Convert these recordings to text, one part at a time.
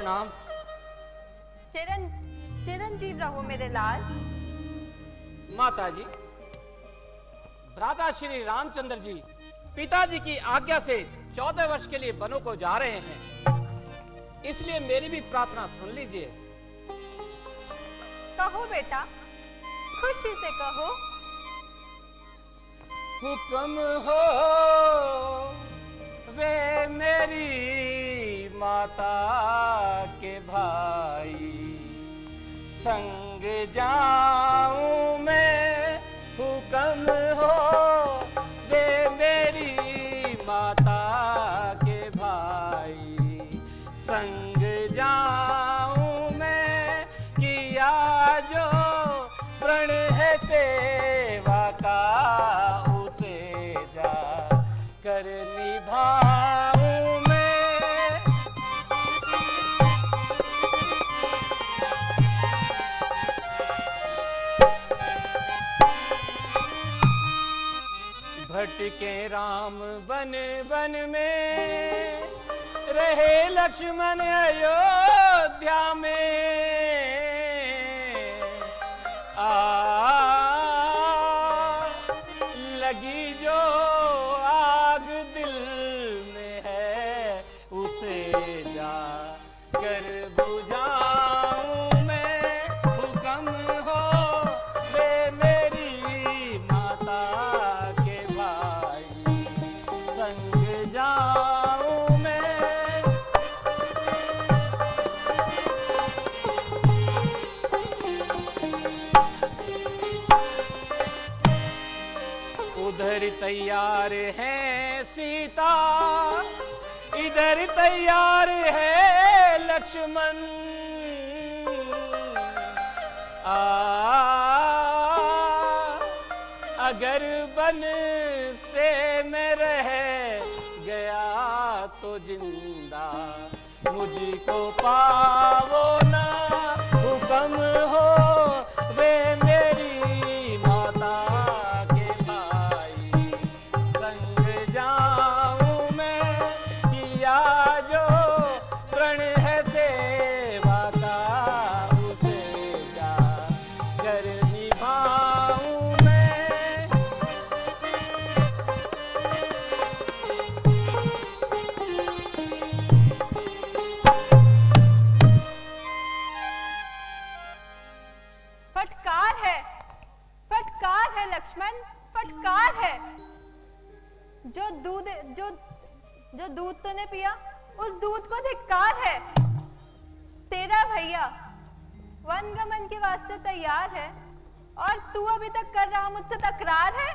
प्रणाम। चिरंजीव रहो मेरे लाल। माता जी, भ्राता श्री रामचंद्र जी पिताजी की आज्ञा से 14 वर्ष के लिए वनों को जा रहे हैं, इसलिए मेरी भी प्रार्थना सुन लीजिए। कहो बेटा, खुशी से कहो। हुक्म हो वे मेरी माता के भाई, संग जाऊं मैं। हुक्म हो वे मेरी माता के भाई, संग जाऊं मैं। किया जो प्रण है सेवा का, उसे जा कर निभाऊं मैं। भटके राम बन बन में, रहे लक्ष्मण अयोध्या में। लगी जो आग दिल में है, उसे जा कर बुझाऊं मैं। हुक्म हो वे मेरी माता के भाई, संग जाऊं मैं। उधर तैयार है सीता, इधर तैयार है लक्ष्मण। अगर बन से मैं रह गया तो जिंदा मुझको पावो ना। हुक्म हो वे मेरी माता के भाई, संग जाऊं मैं। किया जो प्रण है सेवा का, उसे जा कर निभाऊं मैं। फटकार है लक्ष्मण, फटकार है। जो दूध तूने पिया, उस दूध को धिक्कार है। तेरा भैया वनगमन के वास्ते तैयार है, और तू अभी तक कर रहा मुझसे तकरार है।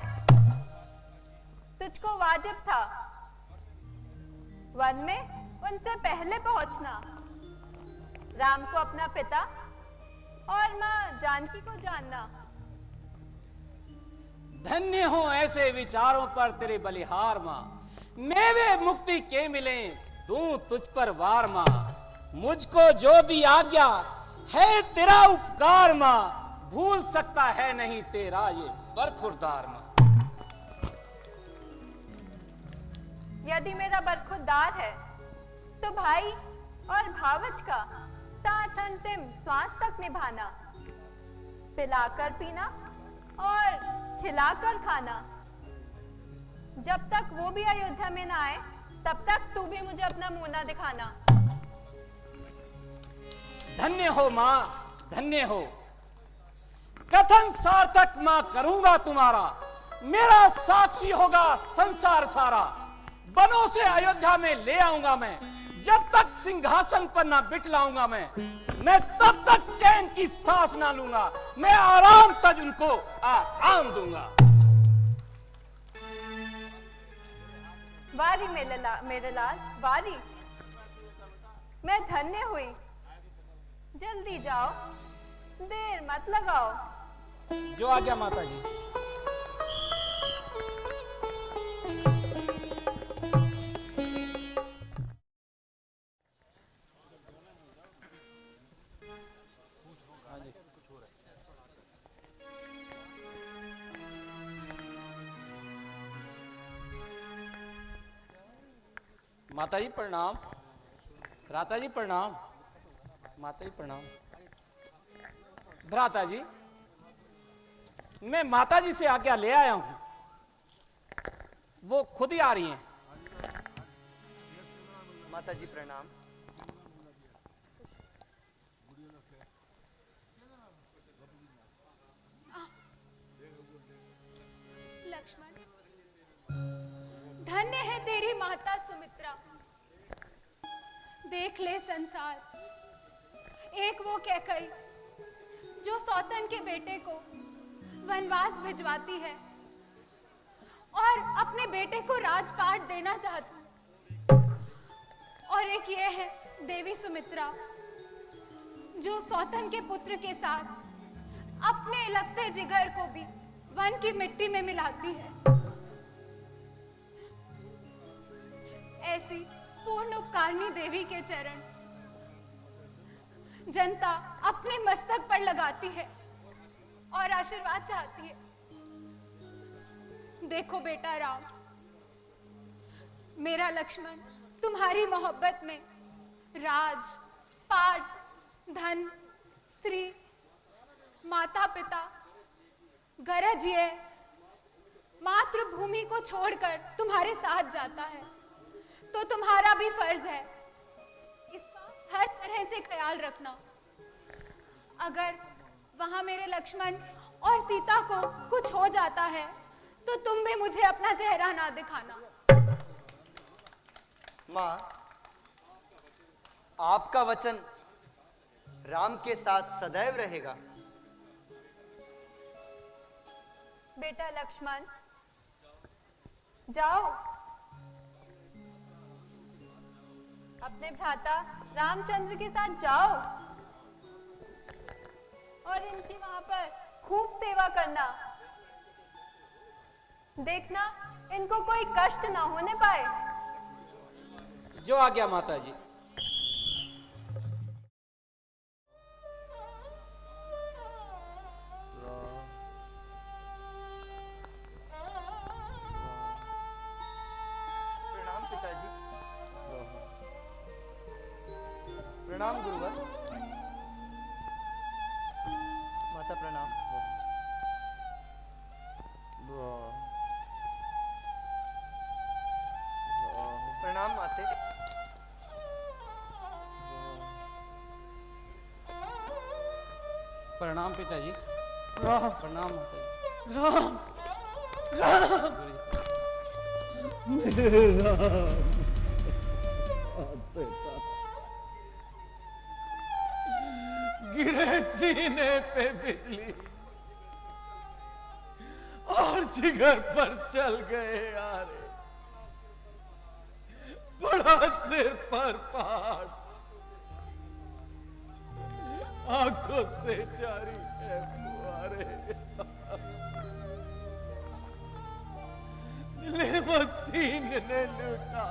तुझको वाजिब था वन में उनसे पहले पहुंचना, राम को अपना पिता और मां जानकी को जानना। धन्य हो ऐसे विचारों पर तेरे बलिहार मां, मेवे मुक्ति के मिले दूं तुझ पर वार मां। मुझको जो दी आज्ञा है तेरा उपकार मां, भूल सकता है नहीं तेरा ये बरखुरदार मां। यदि मेरा बरखुरदार है तो भाई और भावज का साथ अंतिम श्वास तक निभाना, पिलाकर पीना और खिलाकर खाना। जब तक वो भी अयोध्या में ना आए, तब तक तू भी मुझे अपना मुंह ना दिखाना। धन्य हो मां, धन्य हो। कथन सार्थक मां करूंगा तुम्हारा, मेरा साक्षी होगा संसार सारा। बनों से अयोध्या में ले आऊंगा मैं, जब तक सिंहासन पर ना बिठलाऊंगा मैं तब तक चैन की सांस ना लूंगा। मैं आराम तक उनको आराम दूंगा। वारी मेरे लाल, वारी। मैं धन्य हुई। जल्दी जाओ, देर मत लगाओ। जो आज्ञा माता जी। माता जी प्रणाम। भ्राता जी प्रणाम। माता जी प्रणाम। भ्राता जी, मैं माता जी से आज्ञा ले आया हूं, वो खुद ही आ रही हैं। माता जी प्रणाम। लक्ष्मण, धन्य है तेरी माता सुमित्रा। देख ले संसार, एक वो कैकई जो सौतन के बेटे को वनवास भिजवाती है और अपने बेटे को राजपाट देना चाहती, और एक ये है देवी सुमित्रा जो सौतन के पुत्र के साथ अपने लगते जिगर को भी वन की मिट्टी में मिलाती है। ऐसी पूर्ण उपकारनी देवी के चरण जनता अपने मस्तक पर लगाती है और आशीर्वाद चाहती है। देखो बेटा राम, मेरा लक्ष्मण तुम्हारी मोहब्बत में राज, पाट, धन, स्त्री, माता पिता, गरज ये मातृभूमि को छोड़कर तुम्हारे साथ जाता है, तो तुम्हारा भी फर्ज है इसका हर तरह से ख्याल रखना। अगर वहां मेरे लक्ष्मण और सीता को कुछ हो जाता है तो तुम भी मुझे अपना चेहरा ना दिखाना। मां, आपका वचन राम के साथ सदैव रहेगा। बेटा लक्ष्मण, जाओ अपने भ्राता रामचंद्र के साथ जाओ और इनकी वहां पर खूब सेवा करना। देखना इनको कोई कष्ट ना होने पाए। जो आ गया माता जी। प्रणाम पिताजी। प्रणाम गुरुवर। माता प्रणाम। प्रणाम माते। प्रणाम पिताजी। प्रणाम माता जी। राम राम मेरे राम। बेटा गिरे सीने पे बिजली और जिगर पर चल गए यारे, बड़ा सिर पर पहाड़, आंखों से जारी है फुहारे। दिले मस्तीन ने लूटा,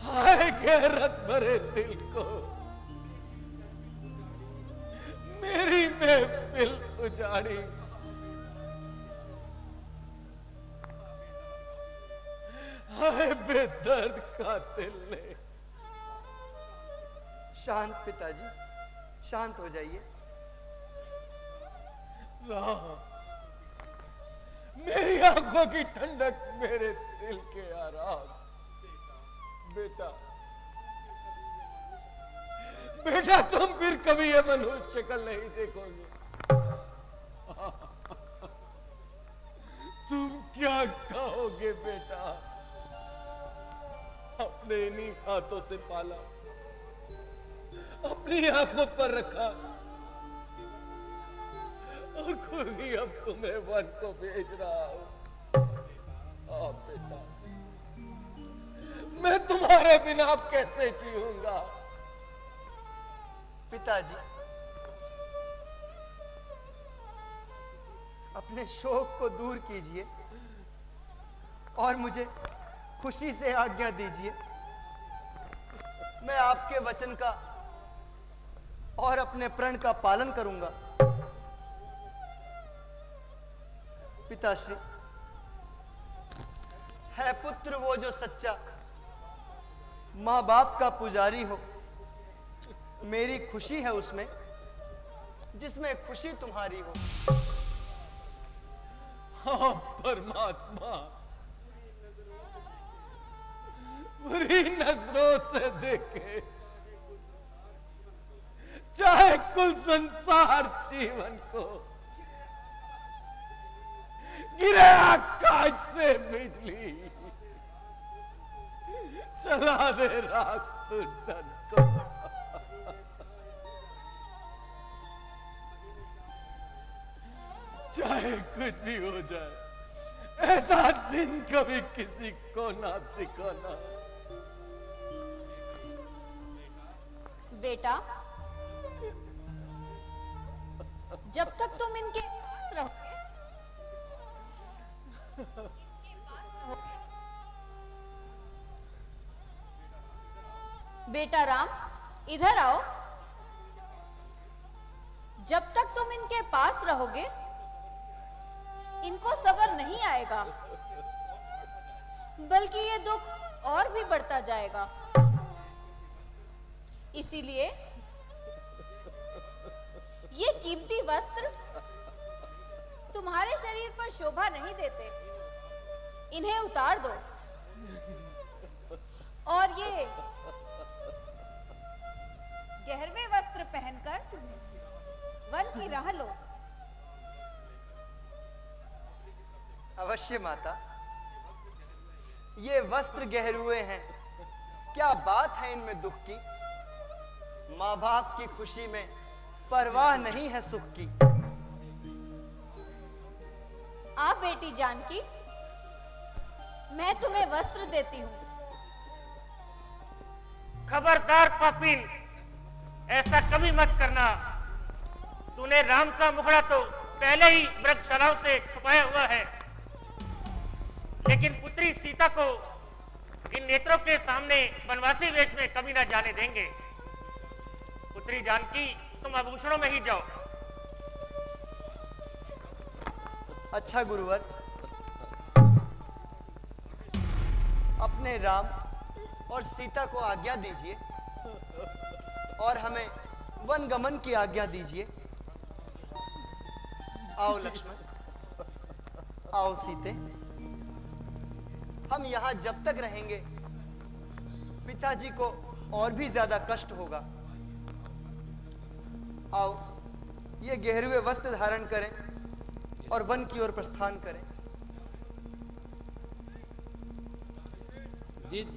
हाय गैरत भरे दिल को मेरी महफिल उजाड़ी। हाय बेदर्द कातिल ने। शांत पिताजी, शांत हो जाइए। राम, मेरी आंखों की ठंडक, मेरे दिल के आराम। बेटा बेटा तुम फिर कभी ये मनुष्य शक्ल नहीं देखोगे। तुम क्या कहोगे बेटा? अपने इन्हीं हाथों से पाला, अपनी आंखों पर रखा और खुद ही अब तुम्हें वन को भेज रहा हूं। बेटा, मैं तुम्हारे बिना अब कैसे जीऊंगा? पिताजी, अपने शोक को दूर कीजिए और मुझे खुशी से आज्ञा दीजिए। मैं आपके वचन का और अपने प्रण का पालन करूंगा। पिताश्री, है पुत्र वो जो सच्चा, मां बाप का पुजारी हो, मेरी खुशी है उसमें जिसमें खुशी तुम्हारी हो। हाँ परमात्मा, बुरी नजरों से देखे चाहे कुल संसार जीवन को, गिरे आकाश से बिजली, चला दे राख तू डन को। चाहे कुछ भी हो जाए, ऐसा दिन कभी किसी को ना दिखाना। बेटा, जब तक तुम इनके पास रहोगे, बेटा राम, इधर आओ। जब तक तुम इनके पास रहोगे, इनको सब्र नहीं आएगा, बल्कि ये दुख और भी बढ़ता जाएगा। इसीलिए ये कीमती वस्त्र तुम्हारे शरीर पर शोभा नहीं देते, इन्हें उतार दो और ये गहरवे वस्त्र पहनकर वन की राह लो। अवश्य माता, ये वस्त्र गहरुए हैं, क्या बात है इनमें दुख की। माँ बाप की खुशी में परवाह नहीं है सुख की। आप बेटी जानकी, मैं तुम्हें वस्त्र देती हूँ। खबरदार पापीन, ऐसा कभी मत करना। तूने राम का मुखड़ा तो पहले ही मृगशालाओं से छुपाया हुआ है, लेकिन पुत्री सीता को इन नेत्रों के सामने वनवासी वेश में कभी ना जाने देंगे। पुत्री जानकी, तुम आभूषणों में ही जाओ। अच्छा गुरुवर, अपने राम और सीता को आज्ञा दीजिए और हमें वन गमन की आज्ञा दीजिए। आओ लक्ष्मण, आओ सीते, हम यहां जब तक रहेंगे पिताजी को और भी ज्यादा कष्ट होगा। आओ, ये गहरुए वस्त्र धारण करें और वन की ओर प्रस्थान करें। जी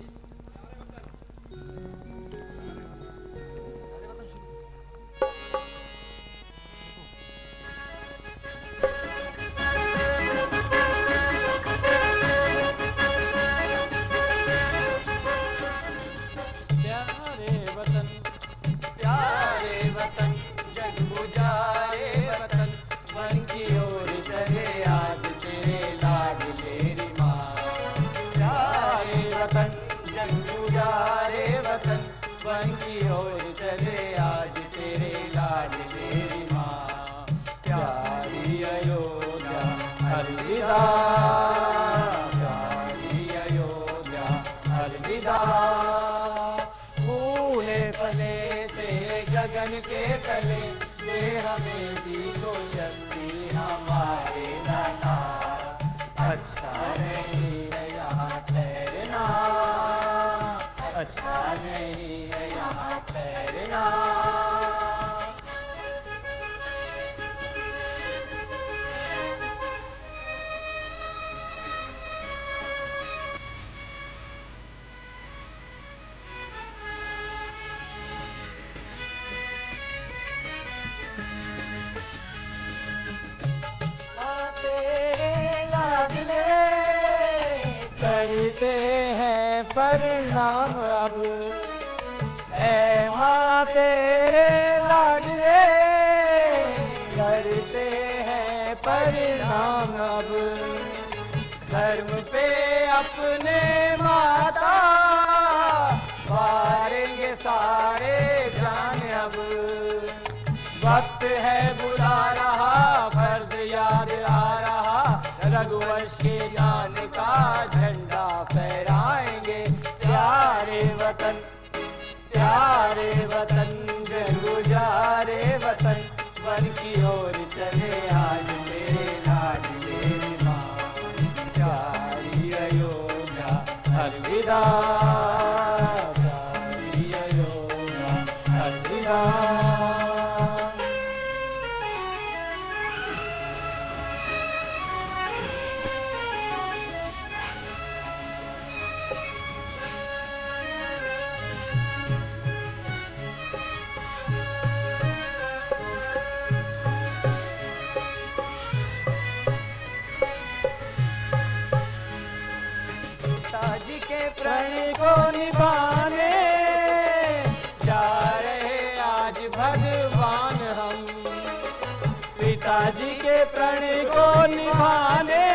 करते हैं परिणाम अब, ऐ माँ तेरे लाडले करते हैं परिणाम अब। धर्म पे अपने माता मारेंगे सारे जान अब। वक्त है बुला रहा, फर्ज याद आ रहा, रघुवंश के ज्ञान का झंडा फहराएंगे। प्यारे वतन प्यारे वतन जय गुजारे वतन, वन की ओर चले आज तेरे लाडले माँ, प्यारी अयोध्या अलविदा, प्यारी अयोध्या अलविदा। पिताजी के प्रण को निभाने जा रहे आज भगवान हम, पिताजी के प्रण को निभाने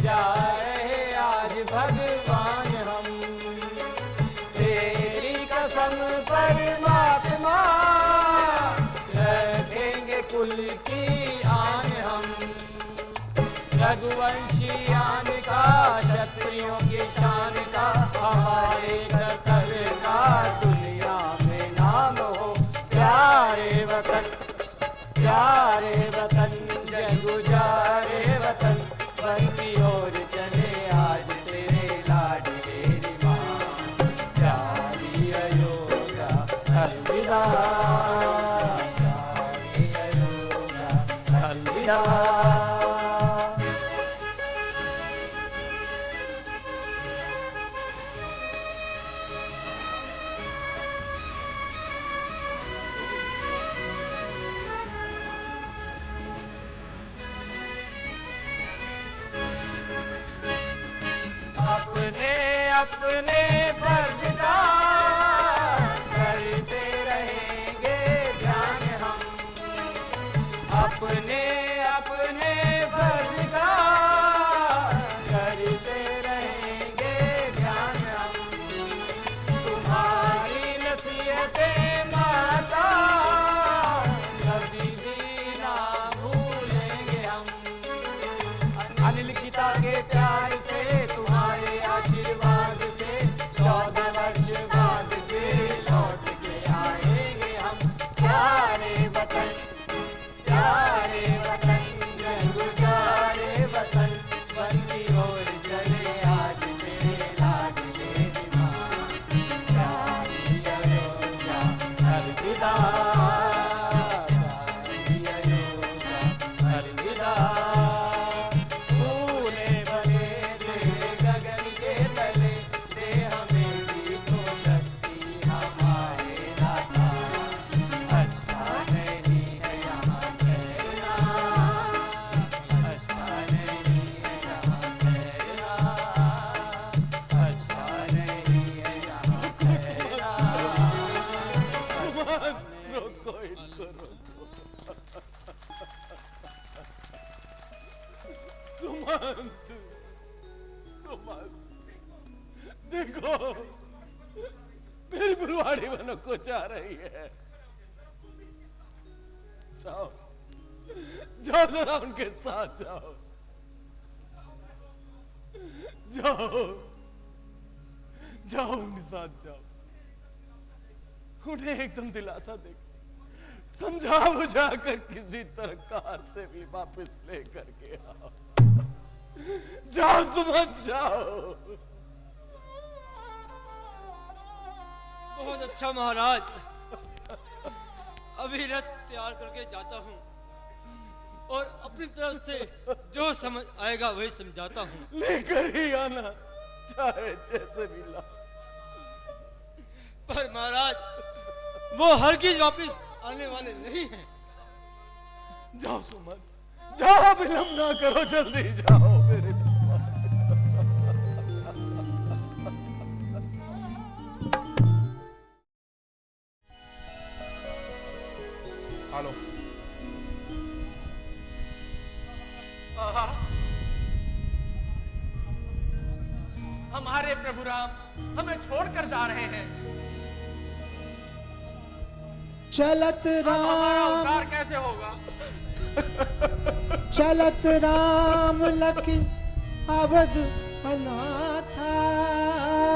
जा रहे आज भगवान हम, तेरी कसम परमात्मा रखेंगे कुल की आन हम, रघुवंशी आन का क्षत्रियों की शान का हमारे कर्तव्य का दुनिया में नाम हो, प्यारे वतन जय गुजारे वतन, वन की ओर चले आज तेरे लाडले माँ, प्यारी अयोध्या अलविदा, प्यारी अयोध्या अलविदा। अपने फर्ज का करते रहेंगे ध्यान हम, अपने फर्ज का करते रहेंगे ध्यान हम, तुम्हारी नसीहतें माता कभी भी ना भूलेंगे हम, अनलिखिता के प्यार से तुम्हारे आशीर्वाद से 14 वर्ष बाद फिर लौट के आएंगे हम, प्यारे वतन जय गुजारे वतन, वन की ओर चले आज तेरे लाडले माँ, प्यारी अयोध्या अलविदा, प्यारी अयोध्या अलविदा। देखो फिर फुलवाड़ी बनो को जा रही है, जाओ जरा उनके साथ जाओ, उनके साथ जाओ, उन्हें एकदम दिलासा दे, समझा बुझा कर किसी तरह कार से भी वापस लेकर के आओ, जाओ सुमन जाओ। बहुत अच्छा महाराज, अभी रथ तैयार करके जाता हूँ और अपनी तरफ से जो समझ आएगा वही समझाता हूँ। लेकर ही आना, चाहे जैसे भी ला। पर महाराज वो हरगिज वापस आने वाले नहीं हैं। जाओ सुमन जाओ, विलंब ना करो, जल्दी जाओ मेरे हेलो। हमारे प्रभु राम हमें छोड़कर जा रहे हैं। चलत राम उद्धार कैसे होगा? चलत राम लखी अवध अनाथा।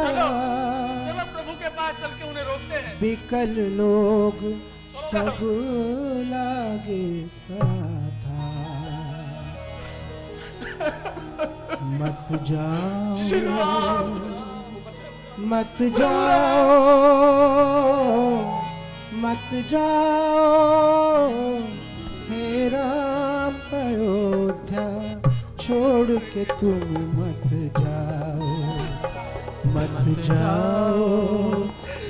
चलो प्रभु के पास पास चल के उन्हें रोकते हैं। बिकल लोग सब लागे साथा, मत जाओ मत जाओ मत जाओ, हे राम अयोध्या छोड़ के तुम मत जाओ, मत जाओ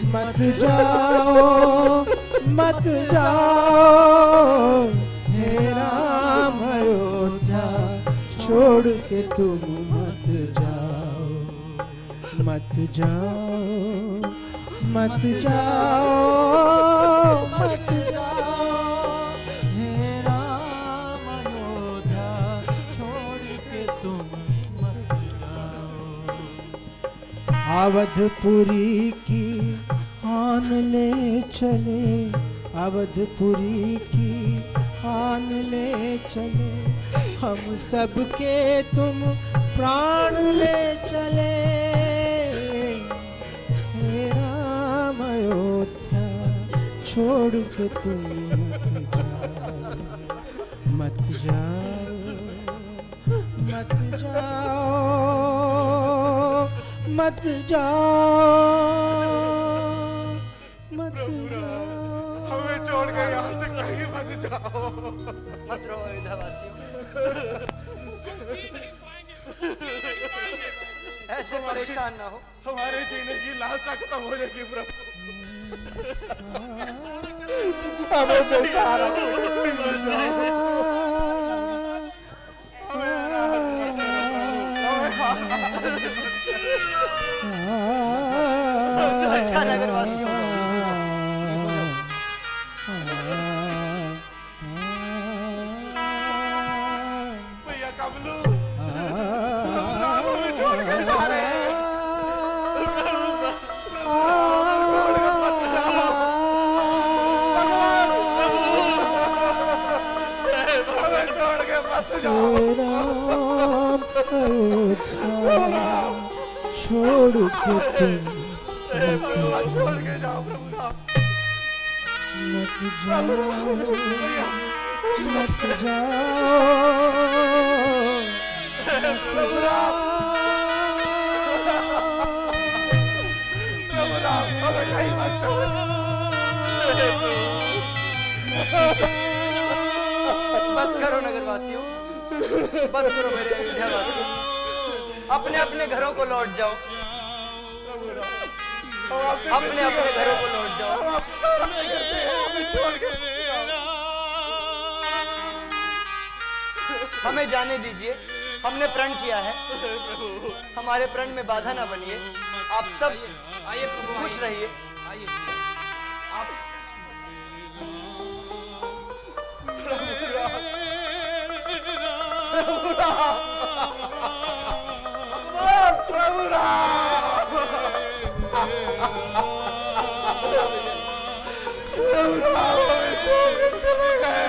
मत जाओ मत जाओ, हे राम अयोध्या छोड़ के तुम मत जाओ, मत जाओ मत जाओ मत जाओ, हे राम अयोध्या छोड़ के तुम मत जाओ। अवधपुरी की आन ले चले, अवधपुरी की आन ले चले, हम सबके तुम प्राण ले चले, हे राम अयोध्या छोड़ के तुम मत जाओ मत जाओ मत जाओ मत जाओ, हमें छोड़ के यहाँ से कहीं मत जाओ। मत रहो अयोध्यावासियों, ऐसे परेशान ना हो। हमारे जीने की लालसा खत्म हो जाएगी प्रभु। हमें बेसहारा अच्छा नगरवासियों, भैया कमलू हमें छोड़ के जा रहे हैं। हमें छोड़ के मत जाओ। राम अयोध्या छोड़ के तुम छोड़ के जाओ प्रभु राम। मत जाओ मत जाओ प्रभु राम, प्रभु राम हमें कहीं मत छोड़। बस करो नगरवासियों, बस करो मेरे अयोध्यावासियों, अपने अपने घरों को लौट जाओ, अपने अपने घरों को लौट जाओ। हमें जाने दीजिए, हमने प्रण किया है, हमारे प्रण में बाधा ना बनिए। आप सब आइए प्रभु, खुश रहिए। आइए आप प्रभु राम, चले गए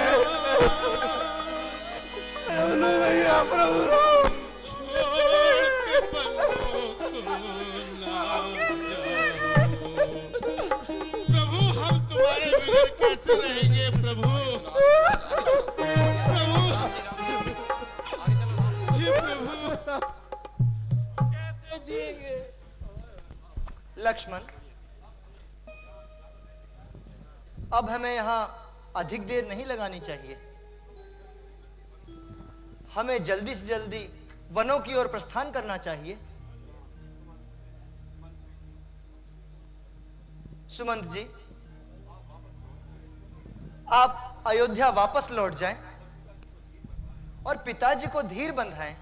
भैया, प्रभु राम। प्रभु हम तुम्हारे बिना कैसे रहेंगे प्रभु? प्रभु ये प्रभु कैसे जिएंगे? लक्ष्मण, अब हमें यहाँ अधिक देर नहीं लगानी चाहिए। हमें जल्दी से जल्दी वनों की ओर प्रस्थान करना चाहिए। सुमंत जी, आप अयोध्या वापस लौट जाएं और पिताजी को धीर बंधाएं।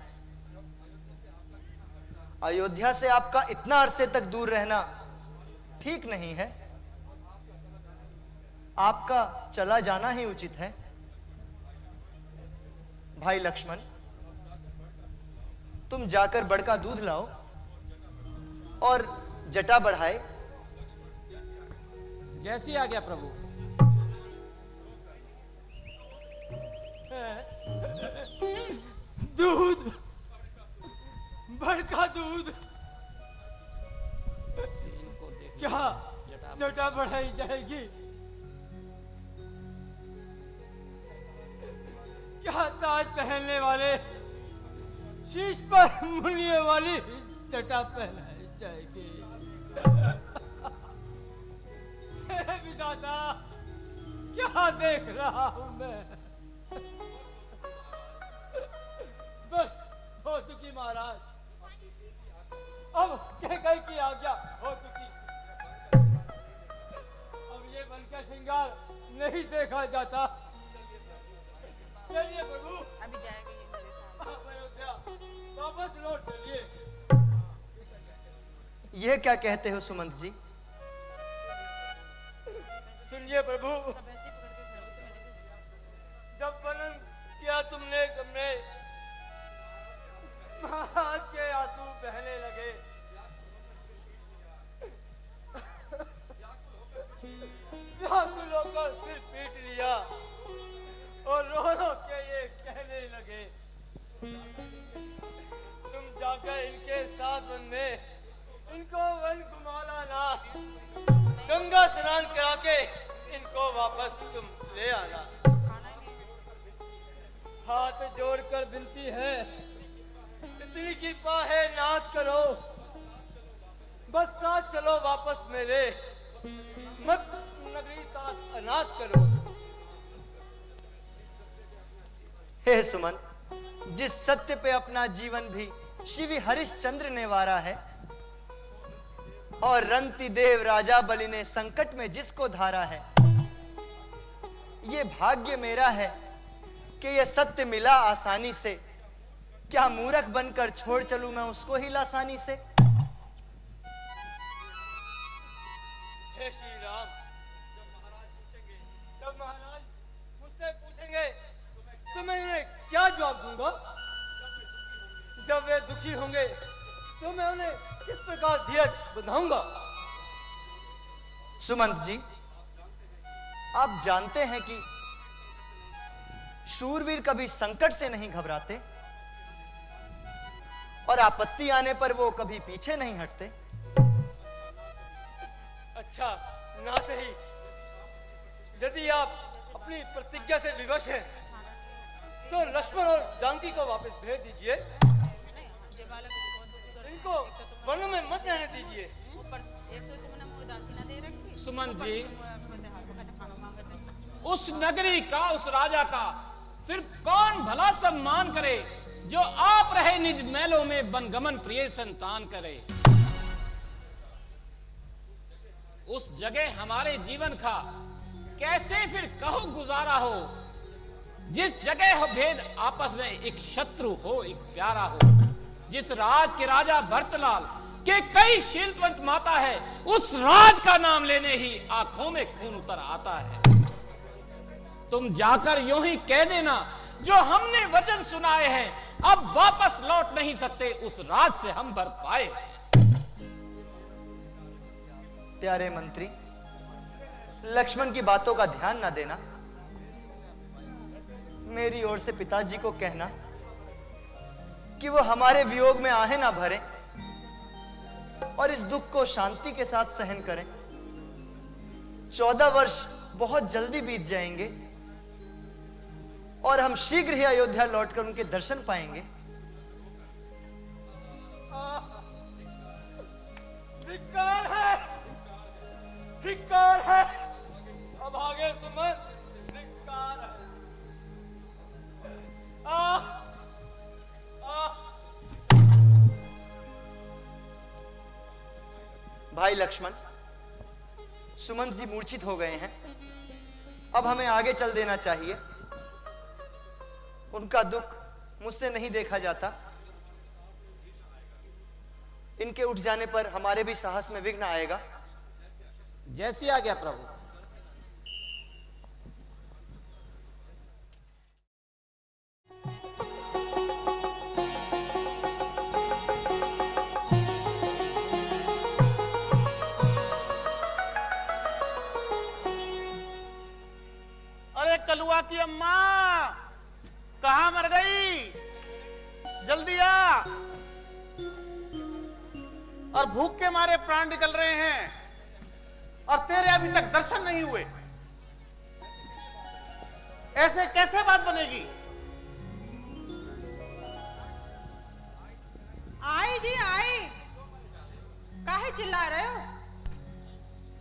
अयोध्या से आपका इतना अरसे तक दूर रहना ठीक नहीं है। आपका चला जाना ही उचित है। भाई लक्ष्मण, तुम जाकर बड़का दूध लाओ और जटा बढ़ाए। जैसी आ गया प्रभु। दूध, बड़का दूध, क्या क्या बढ़ाई जाएगी? क्या ताज पहनने वाले शीश पर मुनिए वाली जटा पहनाई जाएगी? हे विधाता, क्या देख रहा हूं मैं? बस हो चुकी महाराज, अब कैकई की आज्ञा हो चुकी। अब ये बन का श्रृंगार नहीं देखा जाता। चलिए प्रभु, अभी जाएंगे आप अयोध्या वापस लौट चलिए। यह क्या कहते हो सुमंत जी? सुनिए प्रभु, जब वर्णन किया तुमने तुमने महाराज के आंसू बहने लगे। व्याकुल होकर सिर पीट लिया और रो रो के ये कहने लगे, तुम जाकर इनके साथ वन में इनको वन घुमा लाना, गंगा स्नान करा के इनको वापस तुम ले आना। हाथ जोड़कर विनती है, इतनी कृपा है नाथ करो, बस साथ चलो वापस मेरे, मत नगरी साथ अनाथ करो। हे सुमंत, जिस सत्य पे अपना जीवन भी शिव हरिश्चंद्र ने वारा है और रंती देव राजा बलि ने संकट में जिसको धारा है, ये भाग्य मेरा है कि ये सत्य मिला आसानी से। क्या मूर्ख बनकर छोड़ चलूं मैं उसको ही लासानी से? हे श्री राम, जब महाराज मुझसे पूछेंगे तो मैं उन्हें क्या जवाब दूंगा? जब वे दुखी होंगे तो मैं उन्हें किस प्रकार धीरज बंधाऊंगा? सुमंत जी, आप जानते हैं कि शूरवीर कभी संकट से नहीं घबराते और आपत्ति आने पर वो कभी पीछे नहीं हटते। अच्छा, ना सही। यदि आप अपनी प्रतिज्ञा से विवश हैं, तो लक्ष्मण और जानकी को वापस भेज दीजिए। इनको वन में मत रहने दीजिए। सुमंत जी, उस नगरी का, उस राजा का फिर कौन भला सम्मान करे जो आप रहे निज महलों में बनगमन प्रिय संतान करे। उस जगह हमारे जीवन का कैसे फिर कहो गुजारा हो, जिस जगह हो भेद आपस में एक शत्रु हो एक प्यारा हो। जिस राज के राजा भरतलाल के कई शीलवंत माता है, उस राज का नाम लेने ही आंखों में खून उतर आता है। तुम जाकर यूं ही कह देना जो हमने वचन सुनाए हैं, अब वापस लौट नहीं सकते उस राज से हम भर पाए। प्यारे मंत्री, लक्ष्मण की बातों का ध्यान ना देना। मेरी ओर से पिताजी को कहना कि वो हमारे वियोग में आहें ना भरें और इस दुख को शांति के साथ सहन करें। 14 वर्ष बहुत जल्दी बीत जाएंगे और हम शीघ्र ही अयोध्या लौटकर उनके दर्शन पाएंगे। धिक्कार है, धिक्कार है। अब आगे तुम्हें धिक्कार है। भाई लक्ष्मण, सुमंत जी मूर्छित हो गए हैं, अब हमें आगे चल देना चाहिए। उनका दुख मुझसे नहीं देखा जाता। इनके उठ जाने पर हमारे भी साहस में विघ्न आएगा। जैसी आ गया प्रभु। अरे कलुआ की अम्मा कहां मर गई? जल्दी आ। और भूख के मारे प्राण निकल रहे हैं। और तेरे अभी तक दर्शन नहीं हुए। ऐसे कैसे बात बनेगी? आई जी आई, काहे चिल्ला रहे हो?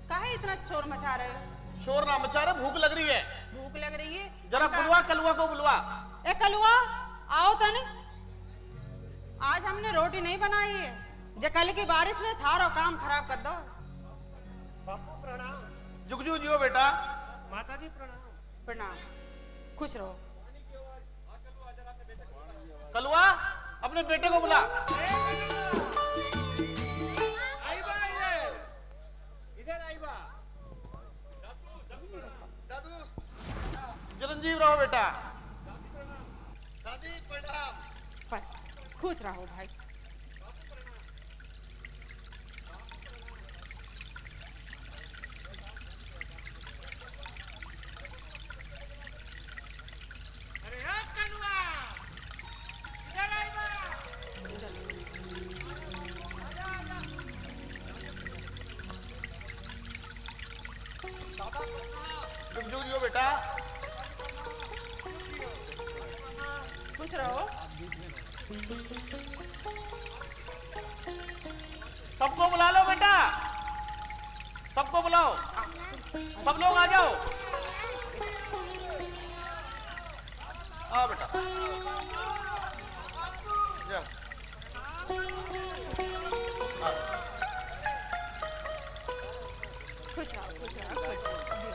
काहे इतना शोर मचा रहे हो? शोर ना मचा रहे, भूख लग रही है। भूख लग रही है? जरा बुलवा कलुआ को बुलवा। ए कलुआ, आओ तनी। आज हमने रोटी नहीं बनाई है, जे कल की बारिश ने थारो काम खराब कर दो। बापू प्रणाम। जुगजू जियो बेटा। माता जी प्रणाम। प्रणाम, खुश रहो। कलुआ, अपने बेटे को बुला। चिरंजीव रहो बेटा। दादी प्रणाम। खुश रहो भाई। अरे हाँ कलुआ, इधर आई बा। जुगजू जियो बेटा। खुश रहो। सबको बुला लो बेटा, सबको बुलाओ, सब लोग आ जाओ। आओ बेटा, जाओ। खुश रहो, खुश रहो, खुश रहो।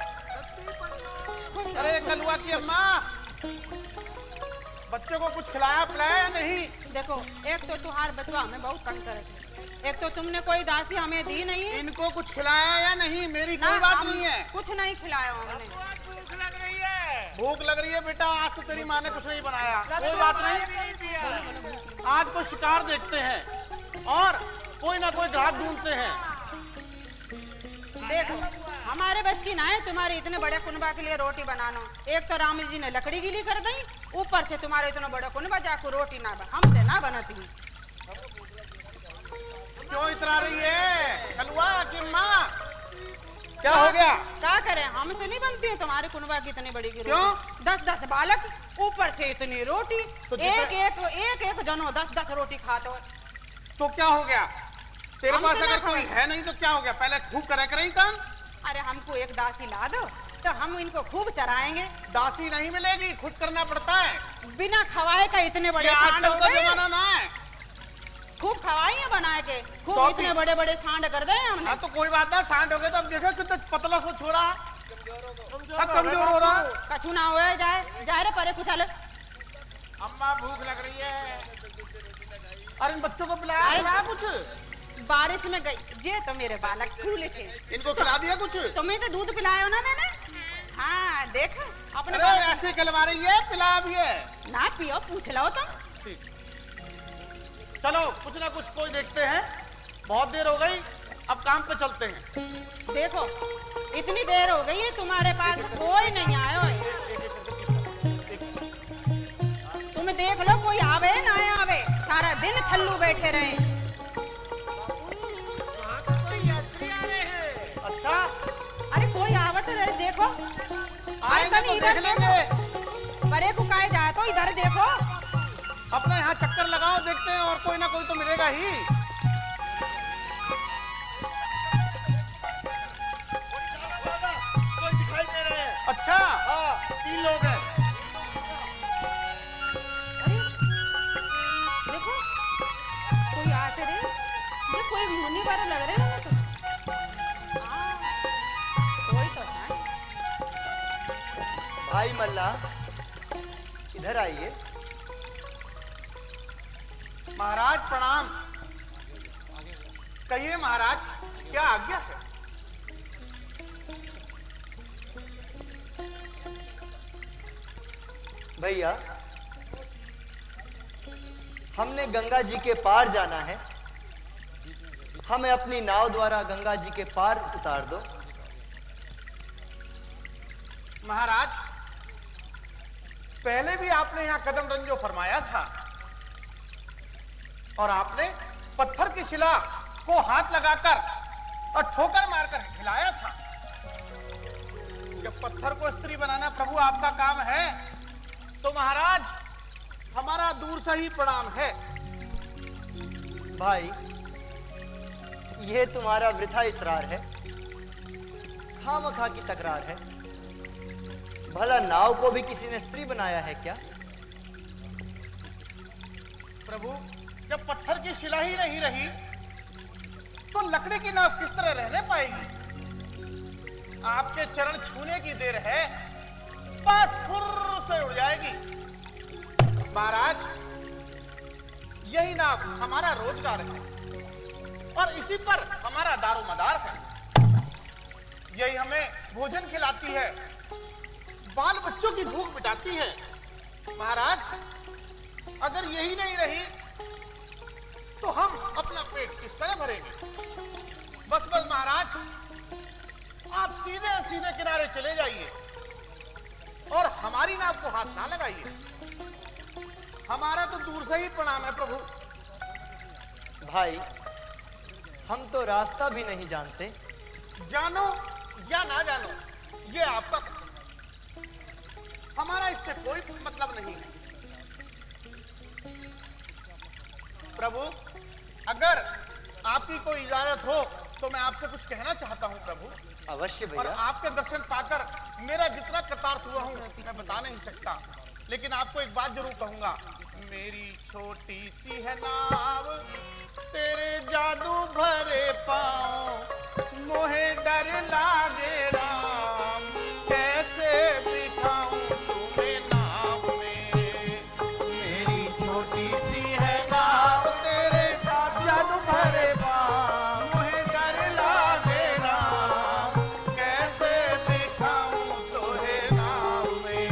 अरे कलुआ की अम्मा, बच्चों को कुछ खिलाया पिलाया या नहीं? देखो, एक तो तुम्हारे बच्चा हमें बहुत तंग करे थे, एक तो तुमने कोई दासी हमें दी नहीं है। इनको कुछ खिलाया या नहीं? मेरी कोई बात नहीं है। कुछ नहीं खिलाया हमने। भूख लग रही है। भूख लग रही है बेटा, आज तो तेरी माँ ने कुछ नहीं बनाया। कोई बात नहीं, आज तो शिकार देखते हैं और कोई ना कोई ग्राहक ढूंढते हैं। देखो, हमारे बस की ना है तुम्हारे इतने बड़े कुनबा के लिए रोटी बनाना। एक तो राम जी ने लकड़ी गीली कर दी, ऊपर से तुम्हारे इतना बड़ा कुनबा जाको रोटी ना हमसे ना बनती। क्यों इतरा रही है कलुआ की माँ? क्या हो गया? क्या करें, हमसे नहीं बनती है तुम्हारे कुनबा की इतनी बड़ी की क्यों? 10-10 बालक, ऊपर से इतनी रोटी। तो एक जनो 10-10 रोटी खाते। तो क्या हो गया? तेरे हम पास तो ना अगर कोई खाएं। है नहीं तो क्या हो गया? पहले खूब करे करें काम। अरे हमको एक दासी ला दो तो हम इनको खूब चराएंगे। दासी नहीं मिलेगी, खुद करना पड़ता है। बिना खवाए का इतने बड़े सांड हो आजकल का गए। जमाना ना है। खूब खवाई है बना के, खूब तो इतने बड़े बड़े सांड कर दे हमने। हाँ तो कोई बात ना, सांड हो गए तो अब देखो कितना पतला सा छोरा कमजोर हो रहा। कछु ना हुए जाए रे परे कुछ अलग। अम्मा भूख लग रही है। अरे इन बच्चों को पिलाया कुछ? बारिश में गई जे तो मेरे बालक फूले थे, इनको खिला दिया कुछ? तुम्हें तो दूध पिलाया ना मैंने। हाँ देख अपने अरे ऐसे खिलवा रही है, पिला भी है। ना पियो, पूछ लो तुम। ठीक, चलो कुछ ना कुछ कोई देखते हैं। बहुत देर हो गई, अब काम पे चलते हैं। देखो इतनी देर हो गई है, तुम्हारे पास कोई नहीं आया है। तुम देख लो कोई आवे ना आवे, सारा दिन ठल्लू बैठे रहे। अच्छा, अरे कोई आवत रहे, देखो। अरे आएंगे तनी तो इधर देख लेंगे। परे को काहे जाए तो इधर देखो। अपने यहाँ चक्कर लगाओ, देखते हैं और कोई ना कोई तो मिलेगा ही। कोई दिखाई दे रहे हैं। अच्छा, हाँ 3 लोग हैं। देखो कोई आते रहे, ये कोई मुन्नी वाला लग रहे हैं तो। हाँ, कोई तो है। भाई मल्ला, इधर आइए। महाराज प्रणाम। कहिए महाराज, क्या आज्ञा है? भैया, हमने गंगा जी के पार जाना है, हमें अपनी नाव द्वारा गंगा जी के पार उतार दो। महाराज, पहले भी आपने यहां कदम रंजो फरमाया था और आपने पत्थर की शिला को हाथ लगाकर और ठोकर मारकर खिलाया था। जब पत्थर को स्त्री बनाना प्रभु आपका काम है, तो महाराज हमारा दूर से ही प्रणाम है। भाई, यह तुम्हारा वृथा इसरार है, खामखा की तकरार है। भला नाव को भी किसी ने स्त्री बनाया है क्या? प्रभु, जब पत्थर की शिला ही नहीं रही, तो लकड़ी की नाव किस तरह रहने पाएगी? आपके चरण छूने की देर है, बस फुर से उड़ जाएगी। महाराज, यही नाव हमारा रोजगार है और इसी पर हमारा दारोमदार है। यही हमें भोजन खिलाती है, बाल बच्चों की भूख मिटाती है। महाराज, अगर यही नहीं रही तो हम अपना पेट किस तरह भरेंगे? बस बस महाराज, आप सीधे सीधे किनारे चले जाइए और हमारी नाव को हाथ ना लगाइए। हमारा तो दूर से ही प्रणाम है प्रभु। भाई, हम तो रास्ता भी नहीं जानते। जानो या ना जानो, ये आपका, हमारा इससे कोई मतलब नहीं है। प्रभु, अगर आपकी कोई इजाजत हो तो मैं आपसे कुछ कहना चाहता हूं प्रभु। अवश्य और भैया। आपके दर्शन पाकर मेरा जितना कृतार्थ हुआ हूं मैं बता नहीं सकता, लेकिन आपको एक बात जरूर कहूंगा। मेरी छोटी सी है नाव, तेरे जादू भरे पाँव, मोहे डर लागे राम, कैसे बिठाऊं तुम्हें नाव में। मेरी छोटी सी है नाव, तेरे जादू भरे पाँव, मोहे डर लागे राम, कैसे बिठाऊं तुम्हें नाव में।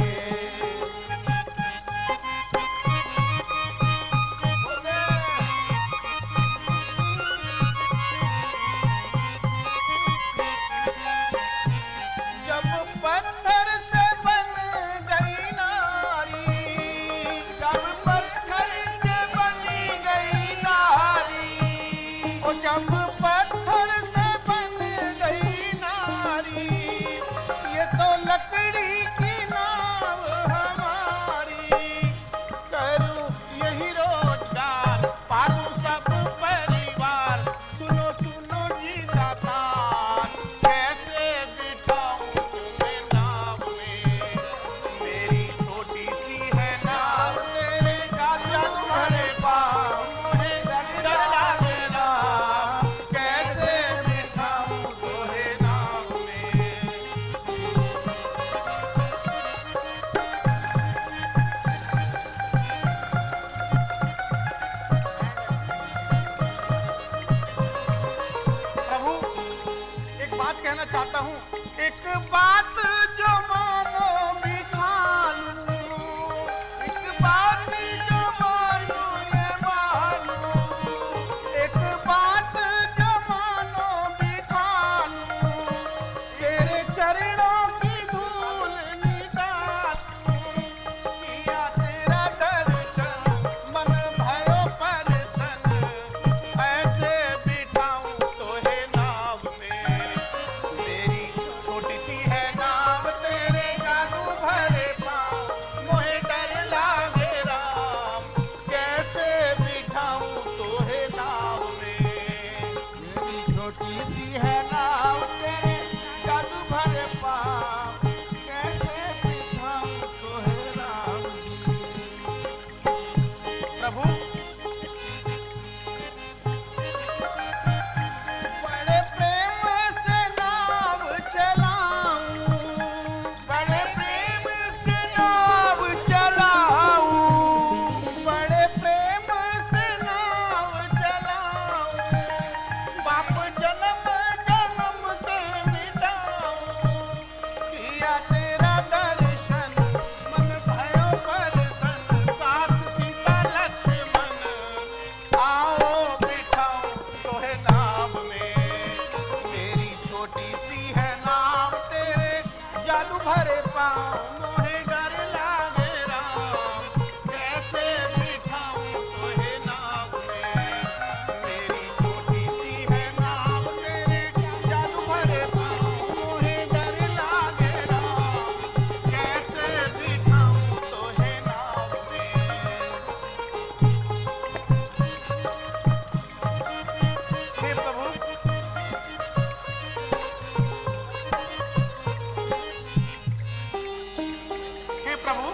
प्रभु,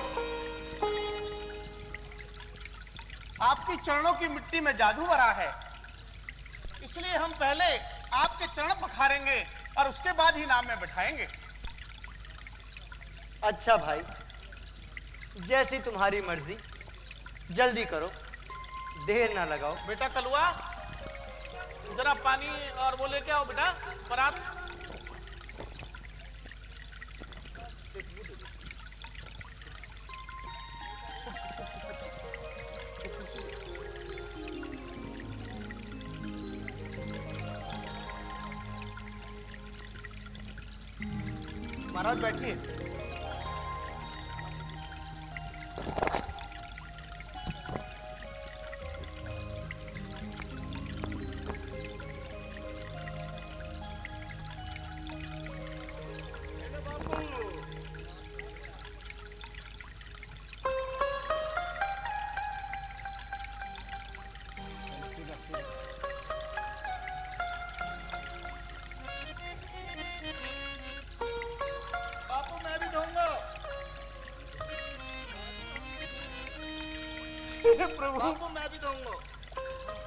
आपकी चरणों की मिट्टी में जादू भरा है, इसलिए हम पहले आपके चरण पखारेंगे और उसके बाद ही नाम में बैठाएंगे। अच्छा भाई, जैसी तुम्हारी मर्जी, जल्दी करो, देर ना लगाओ। बेटा कलुआ, जरा पानी और वो लेके आओ बेटा, परात। महाराज बैठिए। बापू मैं भी दूंगा। प्रभु, बापू मैं भी दूंगा।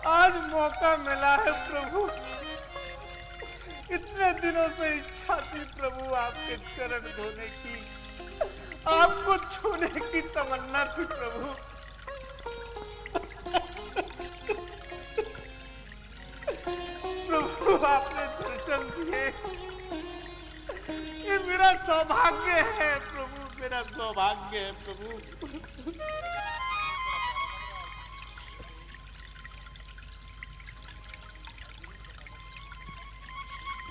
आज मौका मिला है प्रभु, इतने दिनों से इच्छा थी प्रभु आपके चरण धोने की, आपको छूने की तमन्ना थी प्रभु। प्रभु आपने दर्शन दिए, ये मेरा सौभाग्य है प्रभु, मेरा सौभाग्य है प्रभु।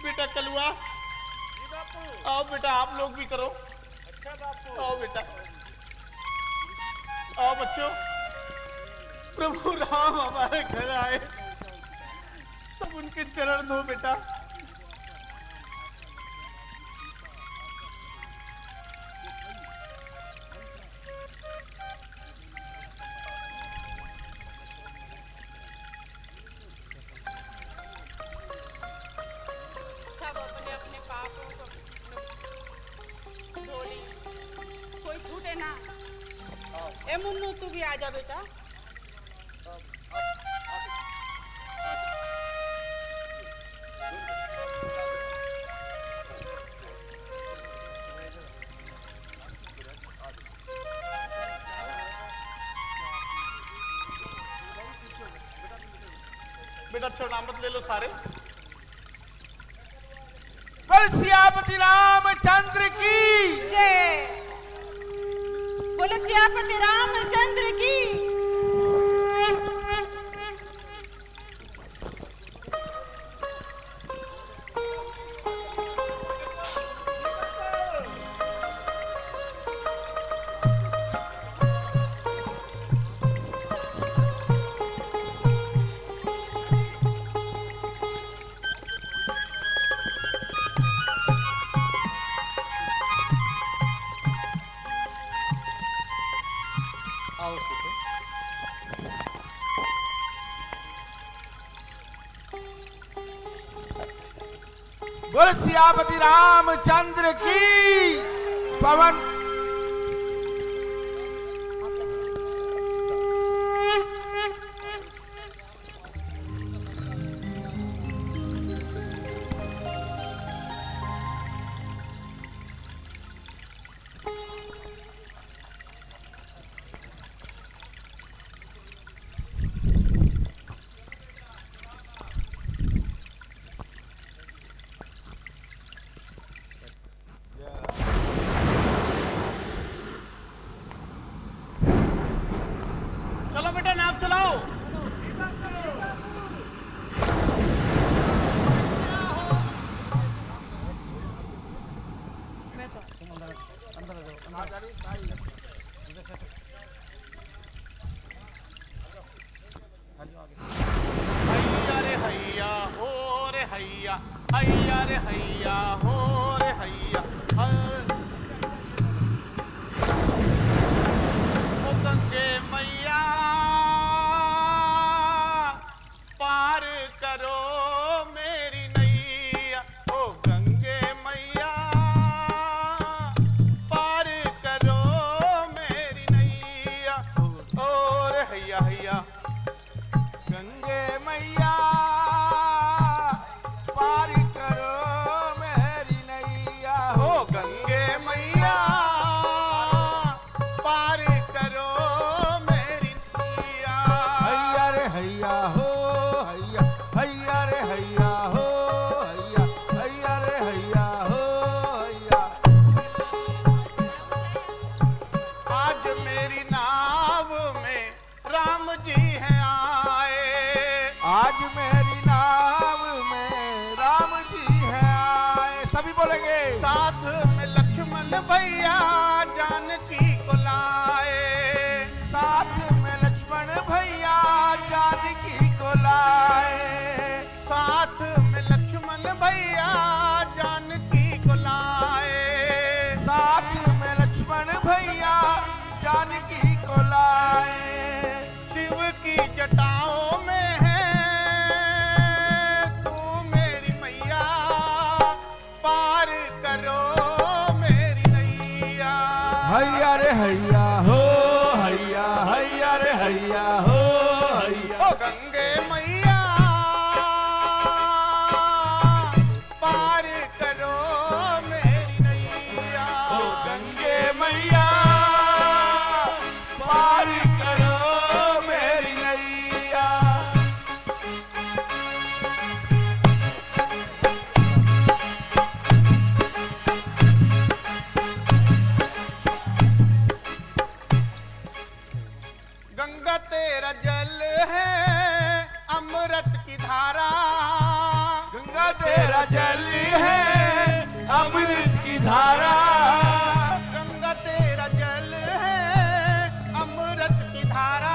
बेटा कलुआ, आओ बेटा, आप लोग भी करो। अच्छा बापू, आओ बेटा, आओ बच्चों। प्रभु राम हमारे घर आए, सब उनके चरण धो बेटा। सब अपने अपने पापों को धो ली, कोई छूटे ना। ए मुन्नू, तू भी आ जा बेटा। बेटा चरणामृत ले लो सारे। बोल सियापति रामचंद्र की जय। बोले सियापति रामचंद्र की। आओ सीते। बोल सियापति रामचंद्र की। पवन मेरी नाव में राम जी हैं आए। आज मेरी नाव में राम जी हैं आए। सभी बोलेंगे। साथ में लक्ष्मण भैया जानकी को लाए। साथ में लक्ष्मण भैया जानकी को लाए। साथ में लक्ष्मण भैया जानकी को लाए। साथ में लक्ष्मण भैया जानकी को लाए। शिव की जटाओं में है तू मेरी मैया, पार करो मेरी नैया। हैया रे हैया हो, हैया हैया रे हैया हो, हैया। ओ गंगे मैया पार करो मेरी नैया। ओ गंगे मैया पार करो मेरी नैया। गंगा तेरा जल है अमृत की धारा। गंगा तेरा जल है अमृत की धारा। गंगा तेरा जल है अमृत की धारा।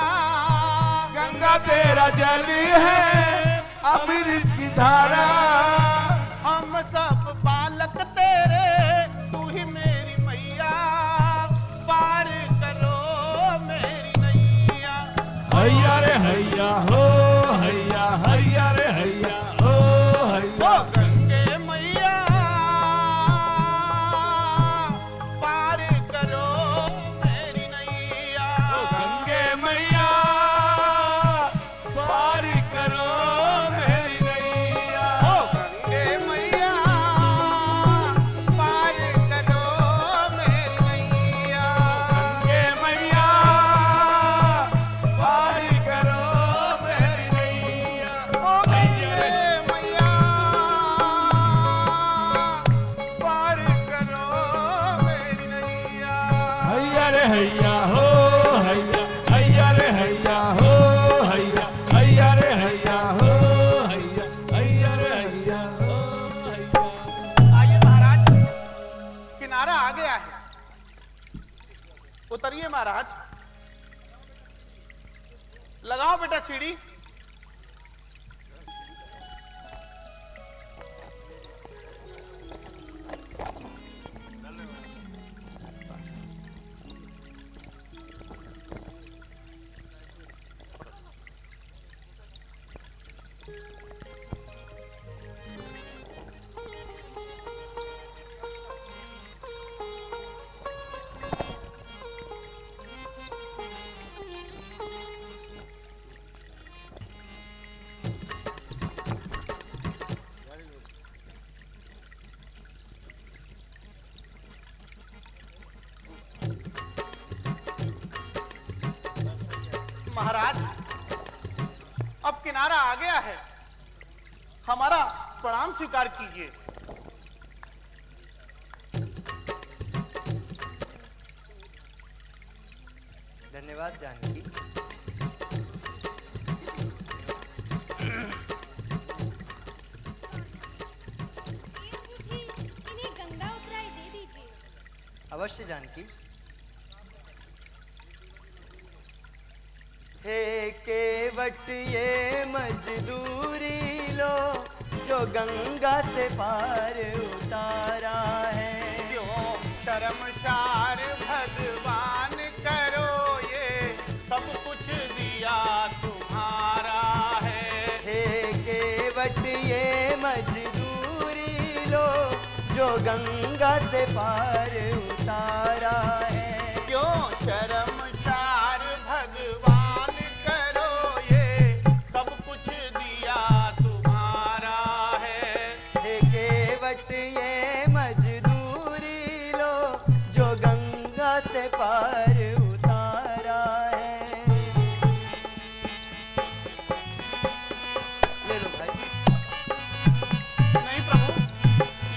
गंगा तेरा जल है अमृत की धारा। हम सब बालक तेरे तू ही मेरी मैया, पार करो मेरी नैया। हैया रे हैया हो, हैया हैया रे हैया हो, हैया। ओ गंगे मैया पार करो मेरी नैया। गंगे मैया पार करो मेरी नैया। ओ गंगे मैया पार करो मेरी नैया। गंगे मैया पार करो मेरी नैया। ओ गंगे मैया पार करो मेरी नैया। हैया रे हैया हो, हैया हैया रे हैया हो, हैया हैया रे हैया हो, हैया हैया रे हैया हो, हैया। आइए महाराज, किनारा आ गया है, उतरिए महाराज। लगाओ बेटा सीढ़ी। महाराज, अब किनारा आ गया है, हमारा प्रणाम स्वीकार कीजिए। धन्यवाद जानकी। इन्हें गंगा उतराई दे दीजिए। अवश्य जानकी। हे केवट ये मजदूरी लो, जो गंगा से पार उतारा है। क्यों शर्मसार भगवान करो, ये सब कुछ दिया तुम्हारा है। हे केवट ये मजदूरी लो, जो गंगा से पार उतारा है। क्यों शर्मसार भगवान करो, ये सब कुछ दिया तुम्हारा है। हे केवट ये मजदूरी लो, जो गंगा से पार उतारा है। ले लो भाई। नहीं प्रभु,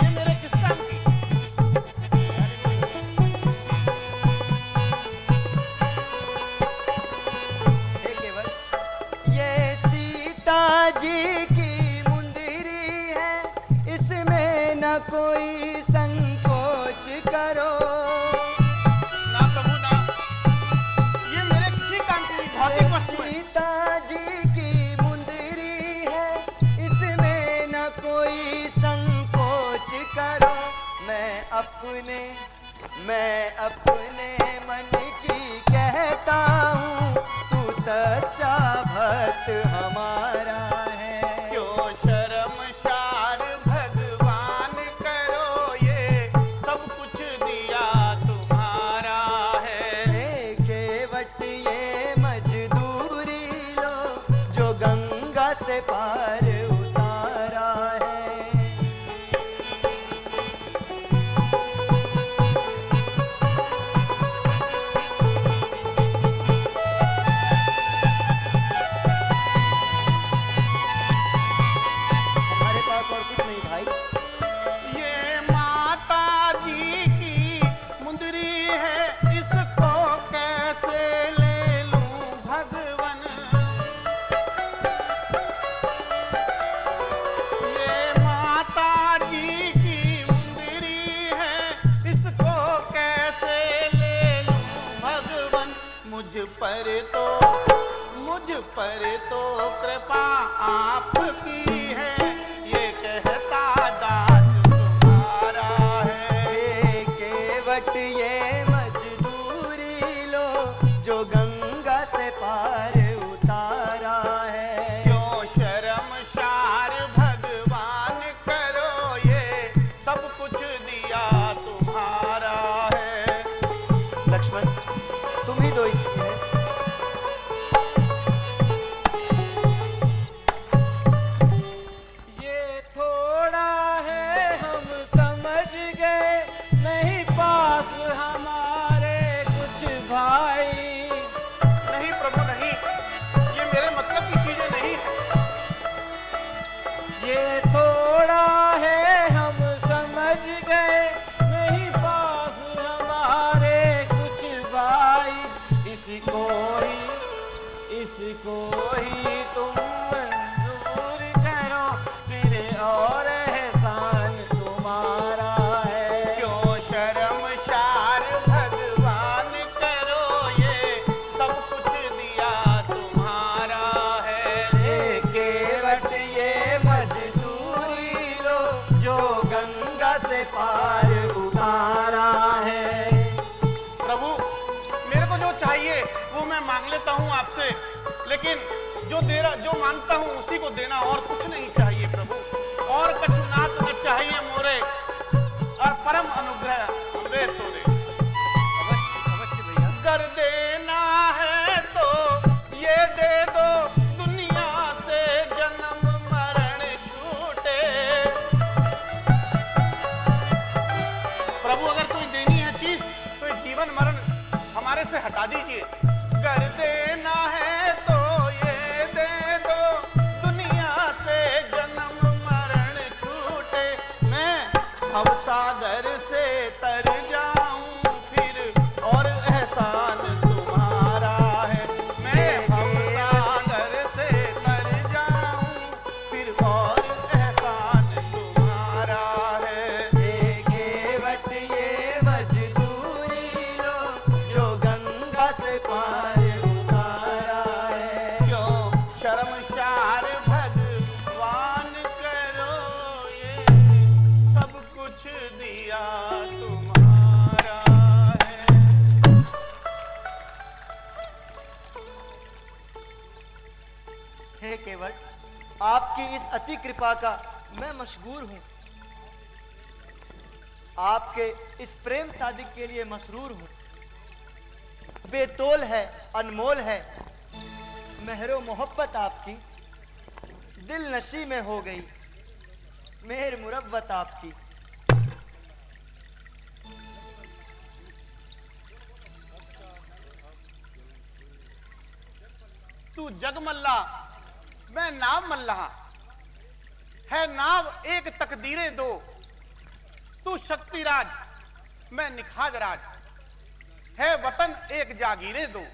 ये मेरे किस काम की? कोई संकोच करो। ना प्रभु ना, ये मेरे किसी काम की भौतिक वस्तु है। सीता जी की मुंदरी है, इसमें न कोई संकोच करो। मैं अपने मन की कहता हूँ, तू सच्चा भक्त हमारा है। क्यों शर्मसार भगवान करो, ये सब कुछ दिया तुम्हारा है। केवट ये मजदूरी लो, जो गंगा से पार उतारा है। हमारे पास और कुछ नहीं भाई। ये माता जी की मुंदरी है, इसको कैसे ले लूं भगवन। ये माता जी की मुंदरी है, इसको कैसे ले लूं भगवन। मुझ पर तो कृपा आपकी है, ये कहता दास तुम्हारा है। केवट ये मजदूरी लो, जो गंगा से पार उतारा है। क्यों शर्मसार भगवान करो, ये सब कुछ दिया तुम्हारा है। लक्ष्मण तुम ही दो इसकी है। ये थोड़ा है हम समझ गए, नहीं पास हमारे कुछ भाई। नहीं प्रभु नहीं, ये मेरे मतलब की चीजें नहीं है। ये थोड़ा है हम समझ गए, नहीं पास हमारे कुछ भाई। इसको ही तुम मंजूर करो, फिर और एहसान तुम्हारा है। क्यों शर्मसार भगवान करो, ये सब कुछ दिया तुम्हारा है। केवट ये मजदूरी लो, जो गंगा से पार उतारा है। प्रभु मेरे को जो चाहिए वो मैं मांग लेता हूँ आपसे, लेकिन जो मांगता हूँ उसी को देना, और कुछ नहीं चाहिए प्रभु। और कछु नाथ न चाहिए मोरे, और परम अनुग्रह हमरे तोरे। अवश्य भैया। कर देना है तो ये दे दो, दुनिया से जन्म मरण छूटे। प्रभु अगर कोई देनी है चीज तो जीवन मरण हमारे से हटा दीजिए। कर देना है तो ये दे दो, दुनिया से जन्म मरण छूटे। मैं भवसागर से तर जाऊं, फिर और एहसान तुम्हारा है। मैं भवसागर से तर जाऊं, फिर और एहसान तुम्हारा है। केवट ये मजदूरी लो, जो गंगा से पार उतारा है। क्यों शर्मसार भगवान करो, ये सब कुछ दिया तुम्हारा है। हे केवट, आपकी इस अति कृपा का मैं मशगूर हूँ। आपके इस प्रेम सादिक के लिए मसरूर हूँ। बेतोल है, अनमोल है मेहरो मोहब्बत आपकी, दिल नशी में हो गई मेहर मुरब्बत आपकी। तू जगमल्ला मैं नाव मल्लाह, है नाव एक तकदीरें दो। तू शक्तिराज मैं निखाग राज, है वतन एक जागीरें दो।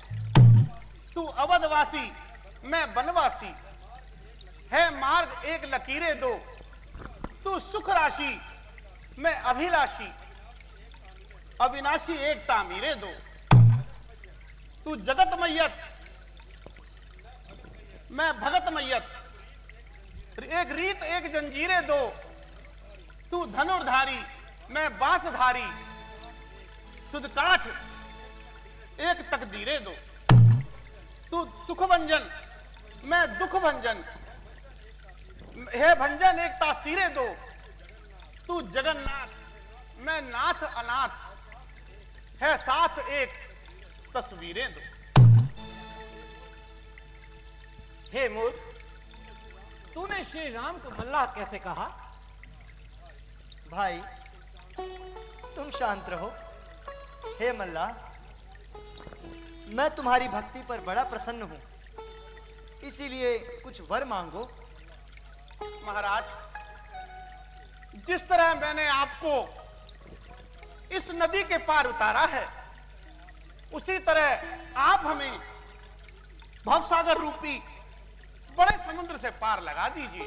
तू अवधवासी मैं बनवासी, है मार्ग एक लकीरें दो। तू सुख राशि मैं अभिलाषी अविनाशी एक तामीरे दो, तू जगत मैयत मैं भगत मैयत, एक रीत एक जंजीरे दो, तू धनुर्धारी मैं बांसधारी, तुझ काठ एक तकदीरे दो, तू सुख भंजन मैं दुख भंजन, हे भंजन एक तासीरे दो, तू जगन्नाथ मैं नाथ अनाथ, है साथ एक तस्वीरें दो। हे मूर्ख, तूने श्री राम को मल्लाह कैसे कहा? भाई तुम शांत रहो। हे मल्लाह, मैं तुम्हारी भक्ति पर बड़ा प्रसन्न हूं, इसीलिए कुछ वर मांगो। महाराज, जिस तरह मैंने आपको इस नदी के पार उतारा है, उसी तरह आप हमें भवसागर रूपी बड़े समुद्र से पार लगा दीजिए।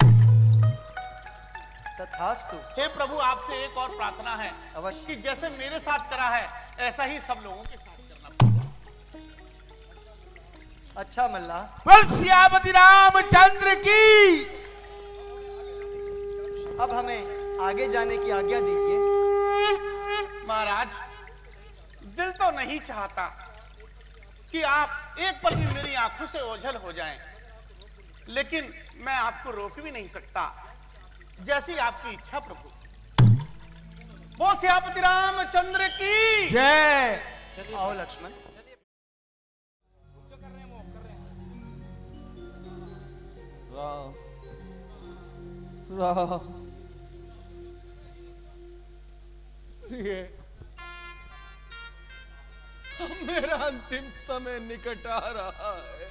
तथास्तु। हे प्रभु, आपसे एक और प्रार्थना है अवश्य। कि जैसे मेरे साथ करा है ऐसा ही सब लोगों के साथ करना पड़ेगा। अच्छा मल्लाह। बोल सियापति रामचंद्र की। अब हमें आगे जाने की आज्ञा दीजिए। महाराज, दिल तो नहीं चाहता कि आप एक पल भी मेरी आंखों से ओझल हो जाएं, लेकिन मैं आपको रोक भी नहीं सकता, जैसी आपकी इच्छा प्रभु। वो सियापति रामचंद्र की जय। चलिए आओ लक्ष्मण। राम राम प्रिय, मेरा अंतिम समय निकट आ रहा है।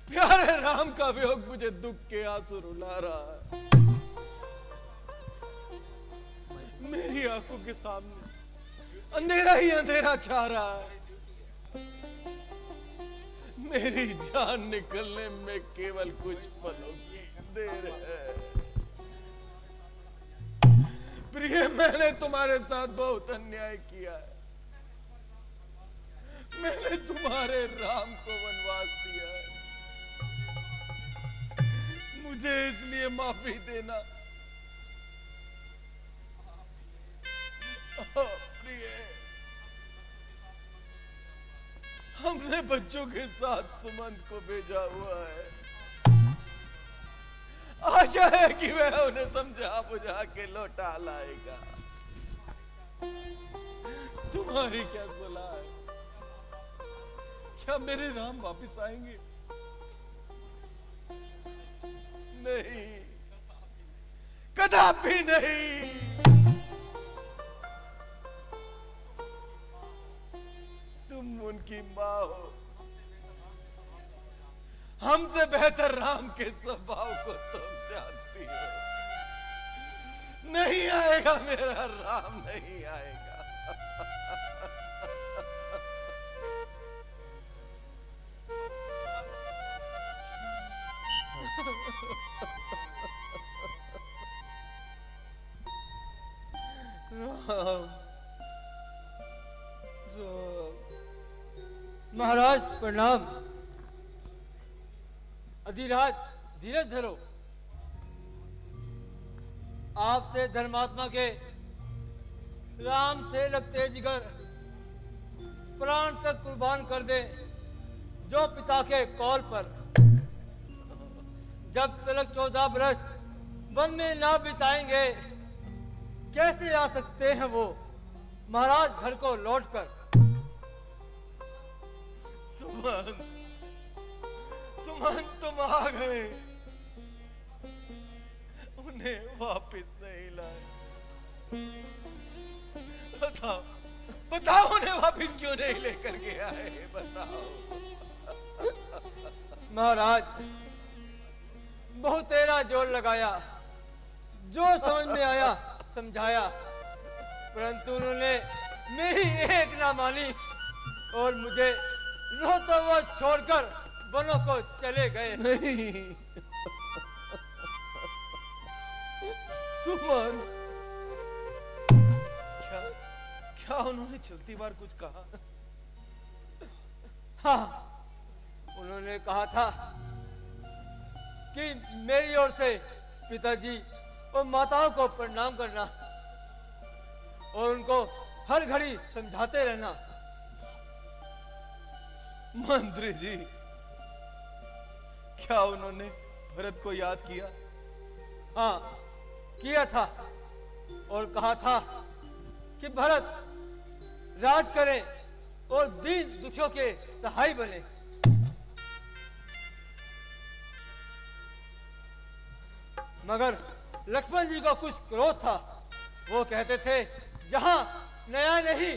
प्यारे राम का वियोग मुझे दुख के आंसू रुला रहा है। मेरी आंखों के सामने अंधेरा ही अंधेरा छा रहा है। मेरी जान निकलने में केवल कुछ पलों की देर है। प्रिय, मैंने तुम्हारे साथ बहुत अन्याय किया है। मैंने तुम्हारे राम को वनवास दिया है, मुझे इसलिए माफी देना। प्रिय, हमने बच्चों के साथ सुमंत को भेजा हुआ है। आशा है कि वह उन्हें समझा बुझा के लौटा लाएगा। तुम्हारी क्या सलाह है? क्या मेरे राम वापस आएंगे? नहीं, कदापि नहीं। तुम उनकी मां हो, हमसे बेहतर राम के स्वभाव को तुम जानती हो। नहीं आएगा मेरा राम, नहीं आएगा। राम, महाराज प्रणाम। अधिराज धीरज धरो। आपसे धर्मात्मा के राम से लगते जिगर प्राण तक कुर्बान कर दे, जो पिता के कॉल पर। जब तक 14 बरस वन में ना बिताएंगे, कैसे आ सकते हैं वो महाराज घर को लौटकर? सुमंत, सुमंत तुम आ गए, उन्हें वापस नहीं लाए। बताओ, बताओ उन्हें वापस क्यों नहीं लेकर के आए? बताओ। महाराज, बहुत तेरा जोर लगाया, जो समझ में आया समझाया, परंतु उन्होंने मेरी एक ना मानी और मुझे रोता हुआ छोड़कर वनों को चले गए। नहीं, सुमन, क्या क्या उन्होंने चलती बार कुछ कहा? हाँ, उन्होंने कहा था कि मेरी ओर से पिताजी और माताओं को प्रणाम करना और उनको हर घड़ी समझाते रहना। मंत्री जी, क्या उन्होंने भरत को याद किया? हाँ, किया था और कहा था कि भरत राज करे और दीन दुखियों के सहाय बने। मगर लक्ष्मण जी को कुछ क्रोध था। वो कहते थे जहां न्याय नहीं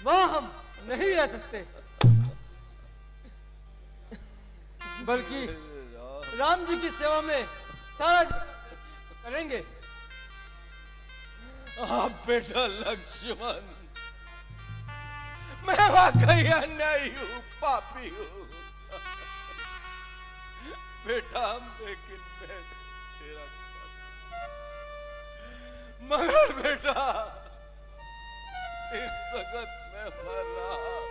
वहां हम नहीं रह सकते, बल्कि राम जी की सेवा में सारा करेंगे। आप बेटा लक्ष्मण, मैं वाकई अन्यायी हूं, पापी हूं बेटा, लेकिन मैं तेरा मगर बेटा इस वक्त मैं मर रहा हूं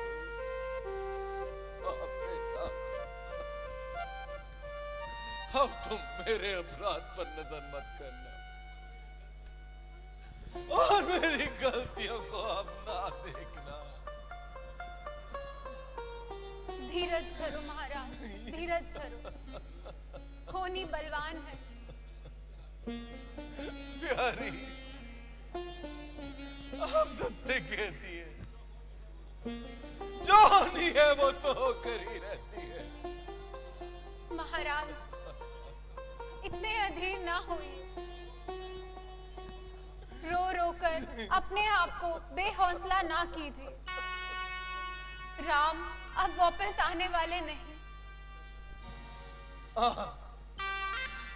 बेटा। अब तुम मेरे अपराध पर नजर मत करना और मेरी गलतियों को अब ना देखना। धीरज धरो महाराज, धीरज धरो। होनी बलवान है। प्यारी, आप सत्य कहती है, जो होनी है वो तो होकर ही रहती है। महाराज, इतने अधीर ना होइए। रो रो कर अपने आप को बेहौसला ना कीजिए। राम अब वापस आने वाले नहीं।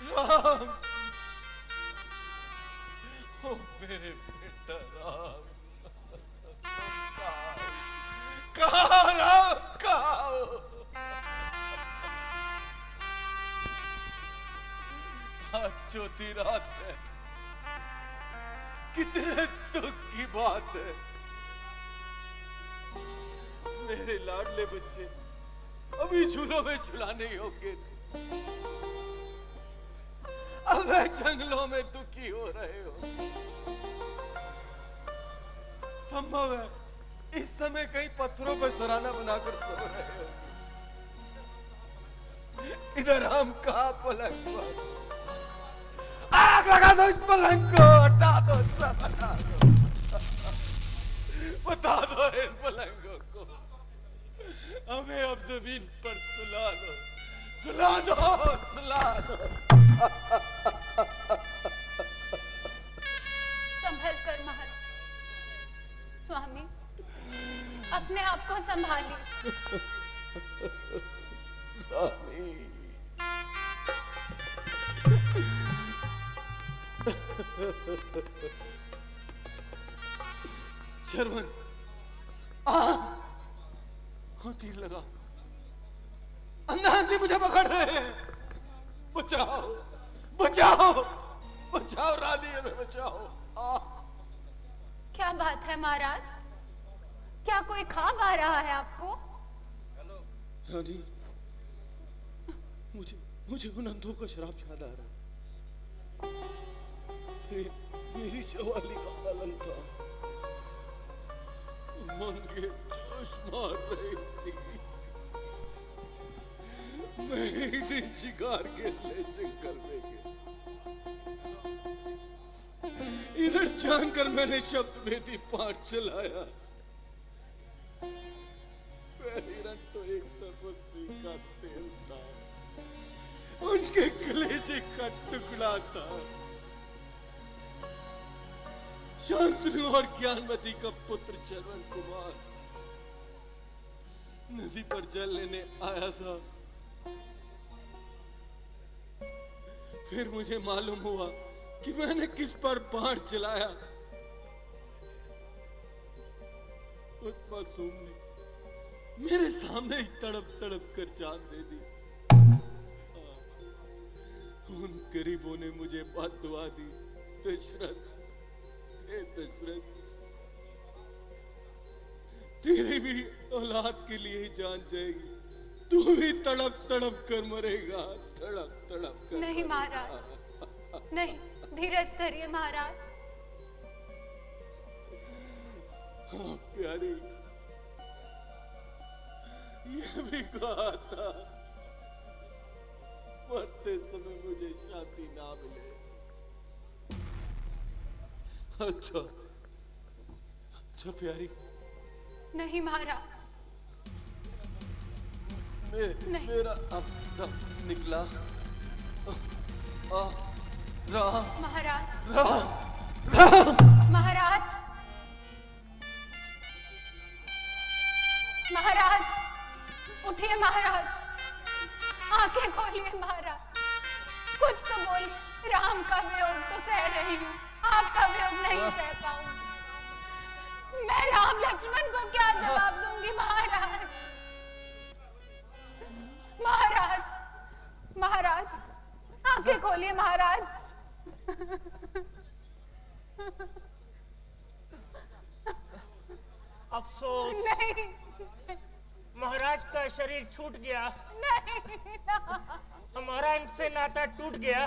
राम, ओ मेरे बेटा राम, कहाँ राम, कहाँ हो? आज चौथी रात है, कितने दुख की बात है। मेरे लाडले बच्चे अभी झूलों में झुलाने योग्य थे, अब वे जंगलों में दुखी हो रहे हो। संभव है इस समय कहीं पत्थरों पर सराहना बनाकर सो रहे हो। इधर हम कहा पलंग पर, आग लगा दो इस पलंग को, हटा दो, सब हटा दो, बता दो इन पलंगों को, हमें अब जमीन पर सुला दो, सुला दो, सुला दो। संभल कर महाराज। स्वामी, अपने आप को संभालिए। स्वामी, शर्मन, तीर लगा, अंधा अंधी मुझे पकड़ रहे हैं, बचाओ, बचाओ, बचाओ रानी, हमें बचाओ। क्या बात है महाराज? क्या कोई ख्वाब आ रहा है आपको? रानी, मुझे उन अंधों का शराब याद आ रहा है। मेरी जवानी का पालन था, मंगे जोश मार रही थी, मैं एक दिन शिकार के लिए जंगल में गया, इधर जानकर मैंने शब्द भेदी पाठ चलाया। हिरण तो एक तपस्वी का तेल था, उनके कलेजे का टुकड़ा था। शांतनु और ज्ञानवती का पुत्र श्रवण कुमार नदी पर जल लेने आया था। फिर मुझे मालूम हुआ कि मैंने किस पर बाण चलाया। उस मासूम ने मेरे सामने ही तड़प तड़प कर जान दे दी। उन गरीबों ने मुझे बद्दुआ दी, दशरथ, हे दशरथ, तेरी भी औलाद के लिए ही जान जाएगी। तू भी तड़प तड़प कर मरेगा, तड़प तड़प कर नहीं मरेगा। महाराज, नहीं, धीरज धरिए महाराज। हाँ प्यारी, ये भी कहा था मरते समय मुझे शांति ना मिले। अच्छा अच्छा प्यारी, नहीं महाराज, नहीं। मेरा अब दम निकला। राम महाराज, राम राम महाराज, महाराज, उठिए महाराज, आंखें खोलिए महाराज, कुछ तो बोलिए। राम का वियोग तो सह रही हूँ, आपका वियोग नहीं सह पाऊंगी। मैं राम लक्ष्मण को क्या जवाब दूंगी महाराज? महाराज, महाराज, आंखें खोलिए महाराज। अफसोस, नहीं, महाराज का शरीर छूट गया। नहीं, हमारा इनसे नाता टूट गया।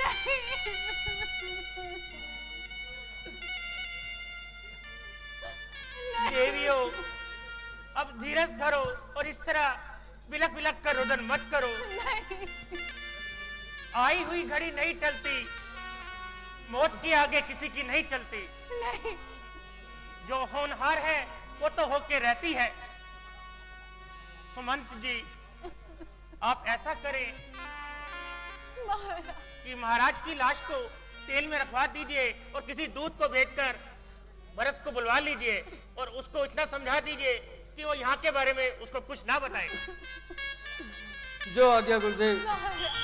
नहीं, देवियों, अब धीरज धरो और इस तरह बिलक बिलक कर रुदन मत करो। नहीं, आई हुई घड़ी नहीं टलती, मौत के आगे किसी की नहीं चलती। नहीं, जो होनहार है वो तो होके रहती है। सुमंत जी, आप ऐसा करें महाराज, कि महाराज की लाश को तेल में रखवा दीजिए और किसी दूत को भेजकर भरत को बुलवा लीजिए और उसको इतना समझा दीजिए कि वो यहाँ के बारे में उसको कुछ ना बताए। जो आज्ञा गुरुदेव। महाराज।